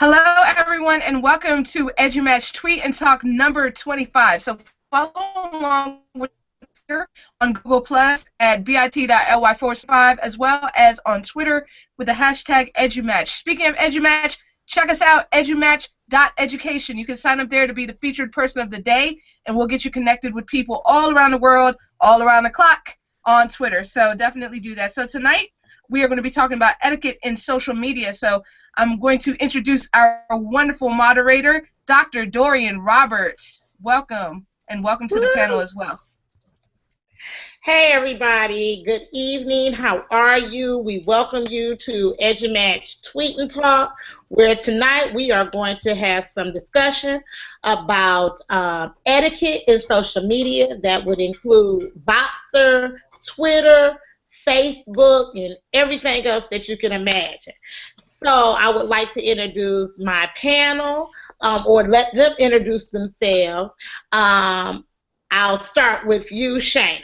Hello, everyone, and welcome to EduMatch Tweet and Talk number 25. So follow along with us here on Google Plus at bit.ly/5, as well as on Twitter with the hashtag EduMatch. Speaking of EduMatch, check us out, edumatch.education. You can sign up there to be the featured person of the day, and we'll get you connected with people all around the world, all around the clock on Twitter. So definitely do that. So tonight, we are going to be talking about etiquette in social media. So I'm going to introduce our wonderful moderator, Dr. Dorian Roberts. Welcome, and welcome to the panel as well. Hey everybody, good evening. How are you? We welcome you to EduMatch Tweet and Talk, where tonight we are going to have some discussion about etiquette in social media. That would include Voxer, Twitter, Facebook, and everything else that you can imagine. So I would like to introduce my panel, or let them introduce themselves. I'll start with you, Shana.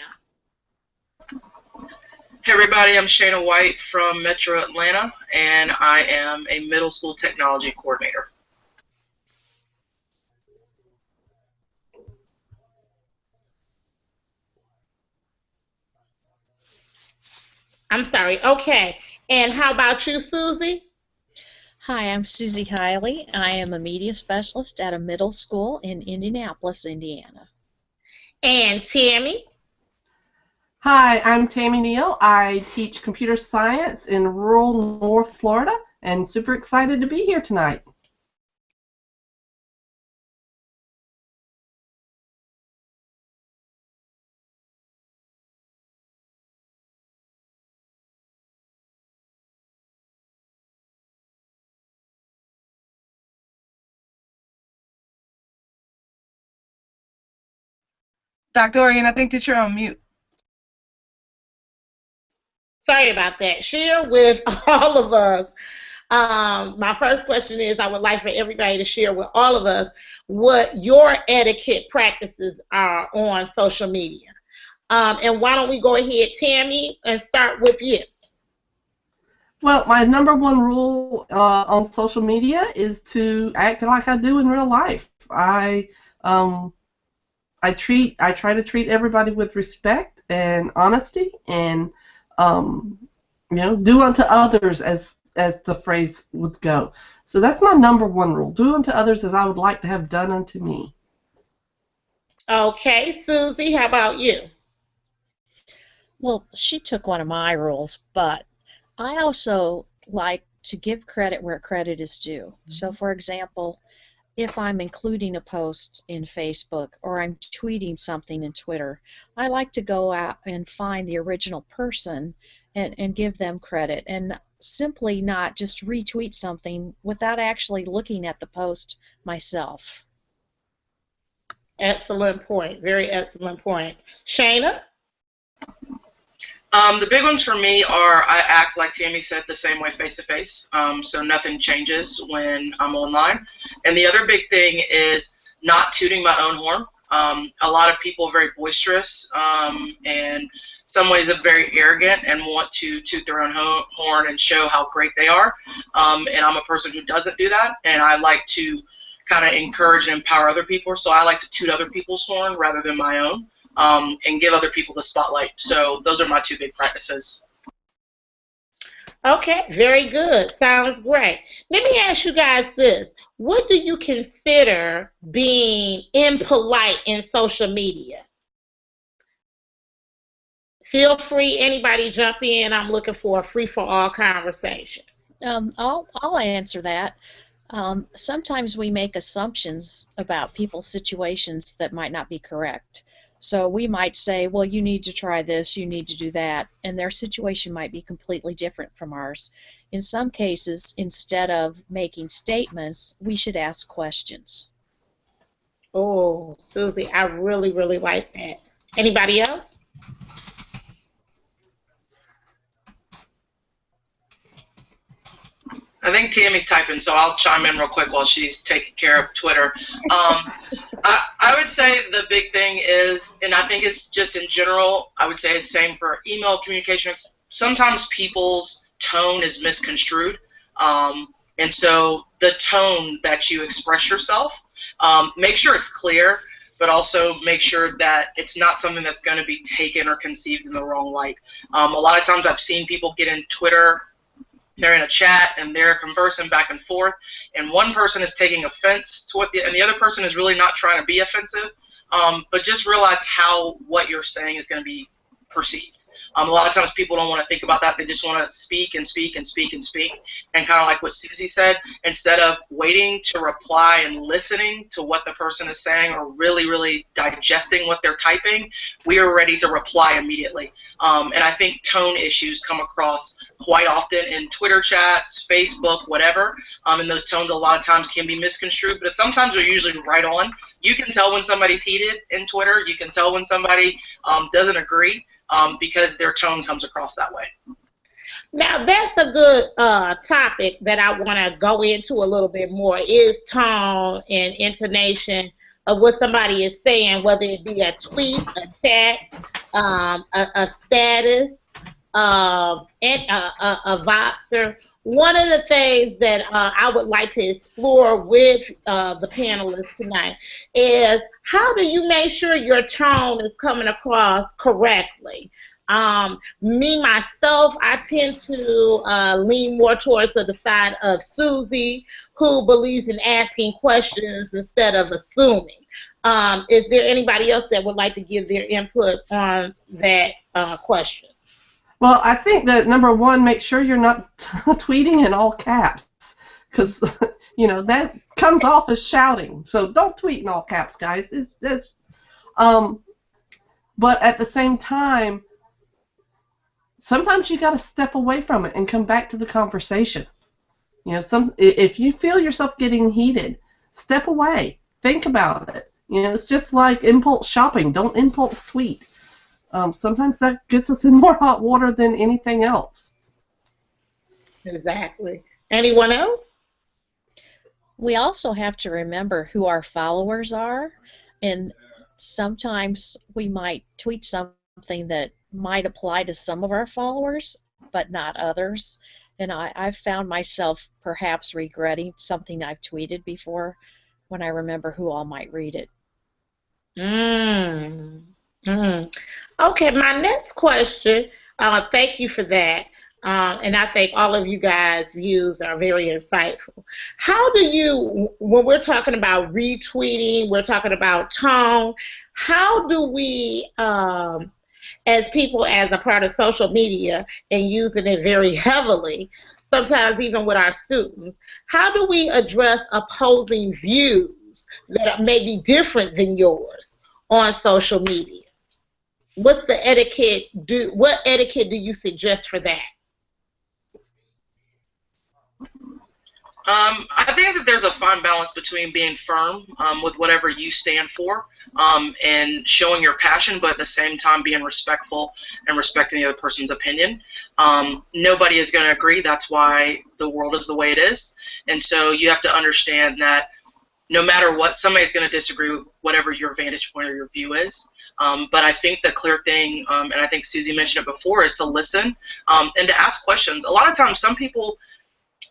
Hey everybody, I'm Shana White from Metro Atlanta, and I am a middle school technology coordinator. I'm sorry, okay. And how about you, Susie? Hi, I'm Susie Highley. I am a media specialist at a middle school in Indianapolis, Indiana. And Tammy? Hi, I'm Tammy Neil. I teach computer science in rural North Florida and super excited to be here tonight. Dr. Dorian, I think that you're on mute. Sorry about that. Share with all of us. My first question is, I would like for everybody to share with all of us what your etiquette practices are on social media. And why don't we go ahead, Tammy, and start with you. Well, my number one rule on social media is to act like I do in real life. I try to treat everybody with respect and honesty, and do unto others as the phrase would go. So that's my number one rule: do unto others as I would like to have done unto me. Okay, Susie, how about you? Well, she took one of my rules, but I also like to give credit where credit is due. So, for example, if I'm including a post in Facebook or I'm tweeting something in Twitter, I like to go out and find the original person and give them credit, and simply not just retweet something without actually looking at the post myself. Excellent point. Very excellent point. Shana? The big ones for me are I act, like Tammy said, the same way face-to-face, so nothing changes when I'm online. And the other big thing is not tooting my own horn. A lot of people are very boisterous and some ways are very arrogant and want to toot their own horn and show how great they are. And I'm a person who doesn't do that, and I like to kind of encourage and empower other people. So I like to toot other people's horn rather than my own. And give other people the spotlight. So those are my two big practices. Okay, very good. Sounds great. Let me ask you guys this. What do you consider being impolite in social media? Feel free, anybody jump in. I'm looking for a free-for-all conversation. I'll answer that. Sometimes we make assumptions about people's situations that might not be correct. So we might say, well, you need to try this, you need to do that, and their situation might be completely different from ours. In some cases, instead of making statements, we should ask questions. Oh, Susie, I really, really like that. Anybody else? I think Tammy's typing, so I'll chime in real quick while she's taking care of Twitter. I would say the big thing is, and I think it's just in general, I would say it's the same for email communication. Sometimes people's tone is misconstrued. And so the tone that you express yourself, make sure it's clear, but also make sure that it's not something that's going to be taken or conceived in the wrong light. A lot of times I've seen people get in Twitter, they're in a chat, and they're conversing back and forth, and one person is taking offense to what and the other person is really not trying to be offensive, but just realize how what you're saying is going to be perceived. A lot of times people don't want to think about that. They just want to speak and speak and speak and speak. And kind of like what Susie said, instead of waiting to reply and listening to what the person is saying or really, really digesting what they're typing, we are ready to reply immediately. And I think tone issues come across quite often in Twitter chats, Facebook, whatever. And those tones a lot of times can be misconstrued, but sometimes they're usually right on. You can tell when somebody's heated in Twitter. You can tell when somebody doesn't agree. Because their tone comes across that way. Now, that's a good topic that I want to go into a little bit more, is tone and intonation of what somebody is saying, whether it be a tweet, a chat, a status, and a Voxer. One of the things that I would like to explore with the panelists tonight is, how do you make sure your tone is coming across correctly? Me, myself, I tend to lean more towards the side of Susie, who believes in asking questions instead of assuming. Is there anybody else that would like to give their input on that question? Well, I think that number one, make sure you're not tweeting in all caps, because that comes off as shouting. So don't tweet in all caps, guys. But at the same time, sometimes you got to step away from it and come back to the conversation. If you feel yourself getting heated, step away. Think about it. It's just like impulse shopping. Don't impulse tweet. Sometimes that gets us in more hot water than anything else. Exactly. Anyone else? We also have to remember who our followers are, and sometimes we might tweet something that might apply to some of our followers, but not others. And I've found myself perhaps regretting something I've tweeted before when I remember who all might read it. Okay, my next question, thank you for that, and I think all of you guys' views are very insightful. How do you, when we're talking about retweeting, we're talking about tone, how do we, as people, as a part of social media and using it very heavily, sometimes even with our students, how do we address opposing views that may be different than yours on social media? What's the etiquette? What etiquette do you suggest for that? I think that there's a fine balance between being firm with whatever you stand for and showing your passion, but at the same time being respectful and respecting the other person's opinion. Nobody is going to agree. That's why the world is the way it is. And so you have to understand that no matter what, somebody's going to disagree with whatever your vantage point or your view is. But I think the clear thing, and I think Susie mentioned it before, is to listen and to ask questions. A lot of times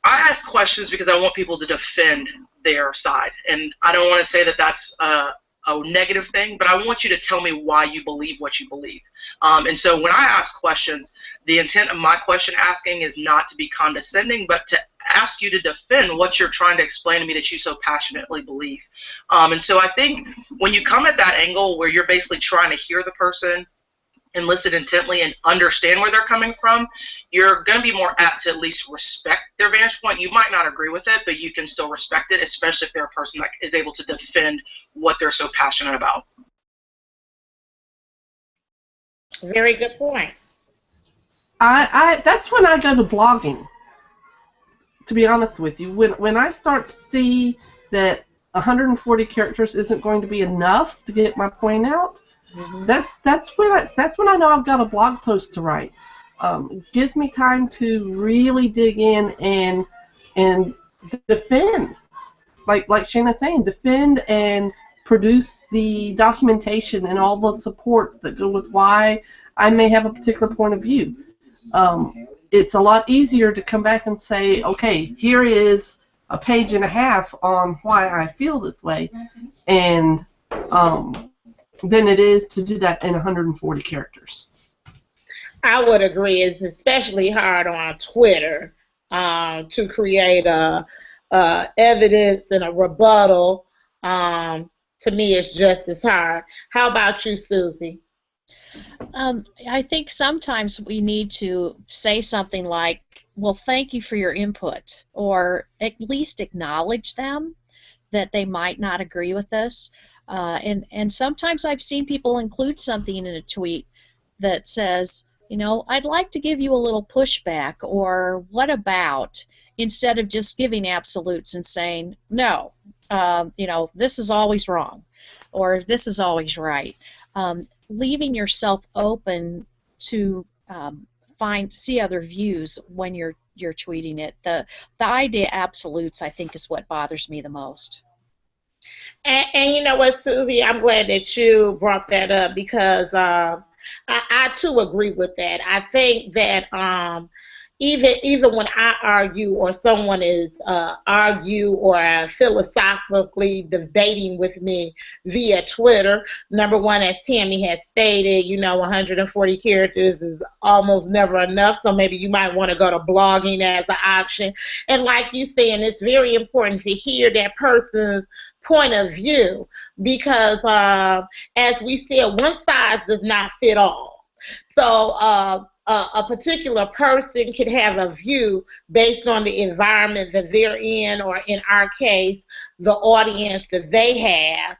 I ask questions because I want people to defend their side. And I don't want to say that that's a negative thing, but I want you to tell me why you believe what you believe. And so when I ask questions, the intent of my question asking is not to be condescending, but to ask you to defend what you're trying to explain to me that you so passionately believe. And so I think when you come at that angle where you're basically trying to hear the person and listen intently and understand where they're coming from, you're going to be more apt to at least respect their vantage point. You might not agree with it, but you can still respect it, especially if they're a person that is able to defend what they're so passionate about. Very good point. That's when I go to blogging, to be honest with you. When I start to see that 140 characters isn't going to be enough to get my point out, that's when I know I've got a blog post to write. It gives me time to really dig in and defend, like Shana's saying, defend and produce the documentation and all the supports that go with why I may have a particular point of view. it's a lot easier to come back and say, okay, here is a page and a half on why I feel this way, and than it is to do that in 140 characters. I would agree. It's especially hard on Twitter to create evidence and a rebuttal. To me, it's just as hard. How about you, Susie? I think sometimes we need to say something like, well, thank you for your input, or at least acknowledge them, that they might not agree with us. And sometimes I've seen people include something in a tweet that says, you know, I'd like to give you a little pushback, or what about, instead of just giving absolutes and saying, no, you know, this is always wrong, or this is always right. Leaving yourself open to see other views when you're tweeting it. The idea of absolutes, I think, is what bothers me the most. And you know what, Susie, I'm glad that you brought that up, because I too agree with that. I think that even when I argue, or someone is argue or philosophically debating with me via Twitter, number one, as Tammy has stated, you know, 140 characters is almost never enough, so maybe you might want to go to blogging as an option. And like you saying, it's very important to hear that person's point of view, because as we said, one size does not fit all. So a particular person could have a view based on the environment that they're in, or in our case, the audience that they have.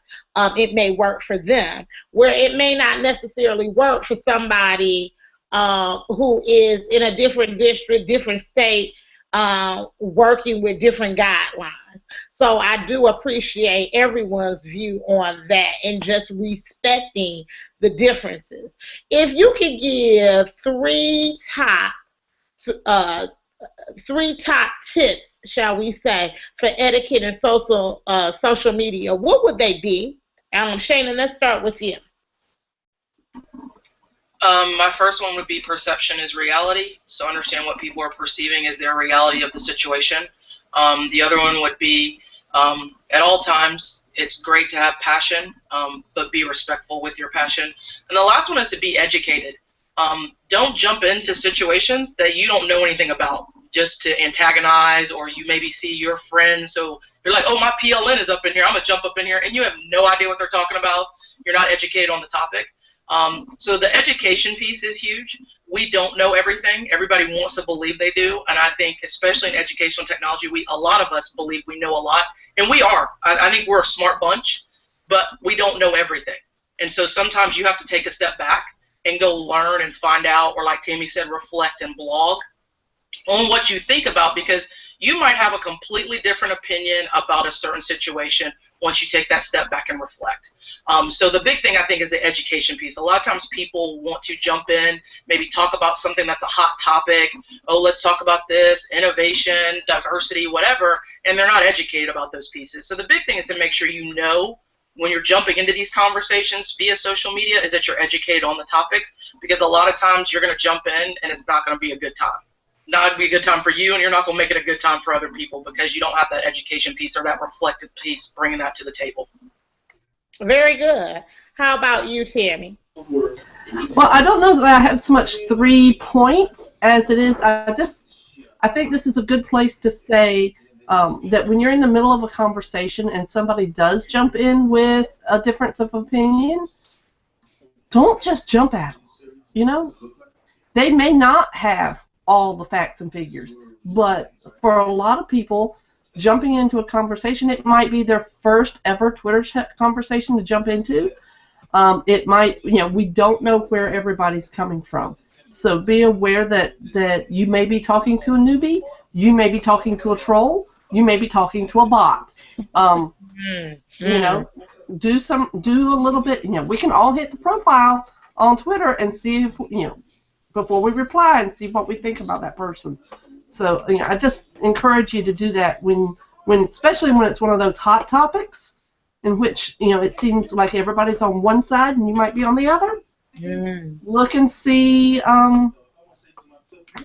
It may work for them, where it may not necessarily work for somebody who is in a different district, different state, working with different guidelines. So I do appreciate everyone's view on that, and just respecting the differences. If you could give three top tips, shall we say, for etiquette and social media, what would they be? Shana, let's start with you. My first one would be perception is reality. So understand what people are perceiving as their reality of the situation. The other one would be, at all times, it's great to have passion, but be respectful with your passion. And the last one is to be educated. Don't jump into situations that you don't know anything about just to antagonize, or you maybe see your friends. So you're like, oh, my PLN is up in here, I'm going to jump up in here, and you have no idea what they're talking about. You're not educated on the topic. So the education piece is huge. We don't know everything. Everybody wants to believe they do, and I think especially in educational technology, a lot of us believe we know a lot, and we are. I think we're a smart bunch, but we don't know everything. And so sometimes you have to take a step back and go learn and find out, or like Tammy said, reflect and blog on what you think about, because you might have a completely different opinion about a certain situation once you take that step back and reflect. So the big thing, I think, is the education piece. A lot of times people want to jump in, maybe talk about something that's a hot topic. Oh, let's talk about this, innovation, diversity, whatever, and they're not educated about those pieces. So the big thing is to make sure you know when you're jumping into these conversations via social media is that you're educated on the topics, because a lot of times you're going to jump in and it's not going to be a good time. Not be a good time for you, and you're not going to make it a good time for other people because you don't have that education piece or that reflective piece bringing that to the table. Very good. How about you, Tammy? Well, I don't know that I have so much 3 points as it is. I think this is a good place to say that when you're in the middle of a conversation and somebody does jump in with a difference of opinion, don't just jump at them. You know, they may not have all the facts and figures, but for a lot of people, jumping into a conversation, it might be their first ever Twitter conversation to jump into. It might, we don't know where everybody's coming from. So be aware that you may be talking to a newbie, you may be talking to a troll, you may be talking to a bot. Do a little bit, we can all hit the profile on Twitter and see if, before we reply and see what we think about that person. So I just encourage you to do that when especially when it's one of those hot topics in which it seems like everybody's on one side and you might be on the other. Look and see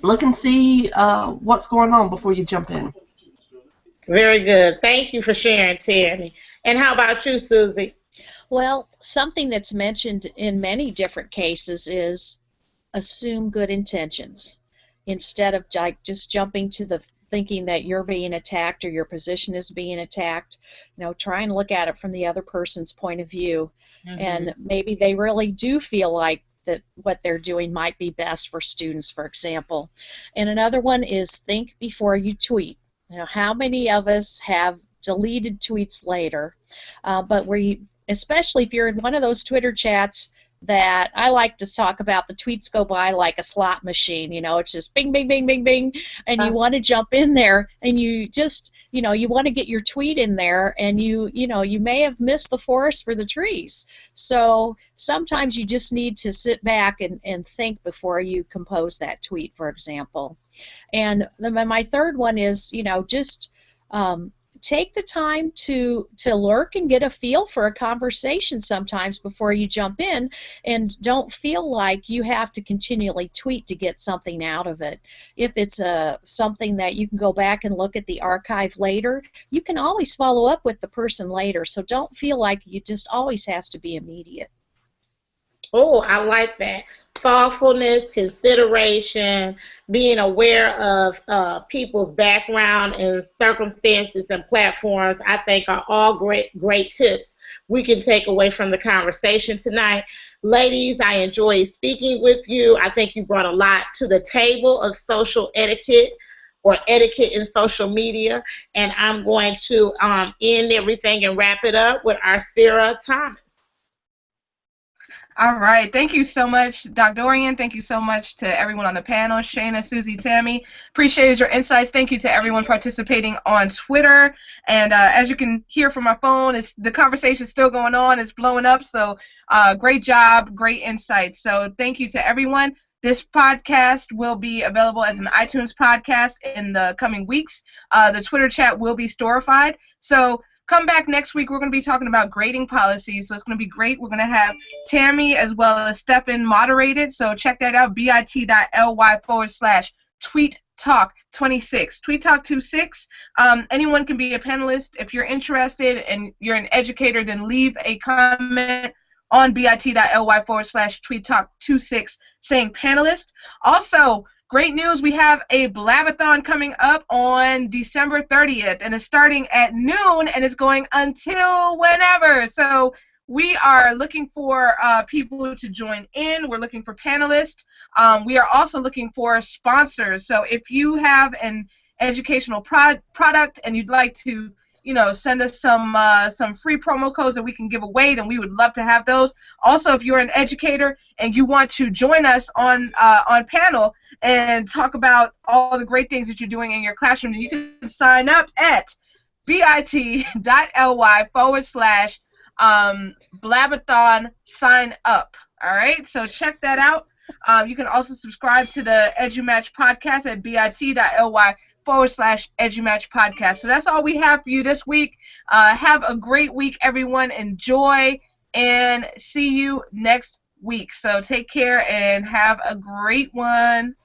look and see what's going on before you jump in. Very good. Thank you for sharing, Tammy. And how about you, Susie? Well, something that's mentioned in many different cases is assume good intentions instead of like just jumping to the thinking that you're being attacked or your position is being attacked. Try and look at it from the other person's point of view, and maybe they really do feel like that what they're doing might be best for students, for example. And another one is think before you tweet. How many of us have deleted tweets later, but especially if you're in one of those Twitter chats that I like to talk about, the tweets go by like a slot machine. It's just bing, bing, bing, bing, bing, and you want to jump in there, and you just, you want to get your tweet in there, and you may have missed the forest for the trees. So sometimes you just need to sit back and think before you compose that tweet, for example. And my third one is, just take the time to lurk and get a feel for a conversation sometimes before you jump in, and don't feel like you have to continually tweet to get something out of it. If it's something that you can go back and look at the archive later, you can always follow up with the person later, so don't feel like it just always has to be immediate. Oh, I like that. Thoughtfulness, consideration, being aware of people's background and circumstances and platforms, I think are all great tips we can take away from the conversation tonight. Ladies, I enjoyed speaking with you. I think you brought a lot to the table of social etiquette or etiquette in social media, and I'm going to end everything and wrap it up with our Sarah Thomas. All right. Thank you so much, Dr. Dorian. Thank you so much to everyone on the panel, Shana, Susie, Tammy. Appreciated your insights. Thank you to everyone participating on Twitter. And as you can hear from my phone, the conversation's still going on. It's blowing up. So great job, great insights. So thank you to everyone. This podcast will be available as an iTunes podcast in the coming weeks. The Twitter chat will be storified. So come back next week. We're going to be talking about grading policies, so it's going to be great. We're going to have Tammy as well as Stefan moderated, so check that out, bit.ly/tweettalk26. tweettalk26. Anyone can be a panelist. If you're interested and you're an educator, then leave a comment on bit.ly/tweettalk26 saying panelist. Also, great news, we have a Blabathon coming up on December 30th, and it's starting at noon, and it's going until whenever. So we are looking for people to join in. We're looking for panelists. We are also looking for sponsors. So if you have an educational product and you'd like to send us some free promo codes that we can give away, then we would love to have those. Also, if you're an educator and you want to join us on panel and talk about all the great things that you're doing in your classroom, then you can sign up at bit.ly/Blabathon sign up. All right, so check that out. You can also subscribe to the EduMatch podcast at bit.ly/EduMatch podcast. So that's all we have for you this week. Have a great week, everyone. Enjoy, and see you next week. So take care and have a great one.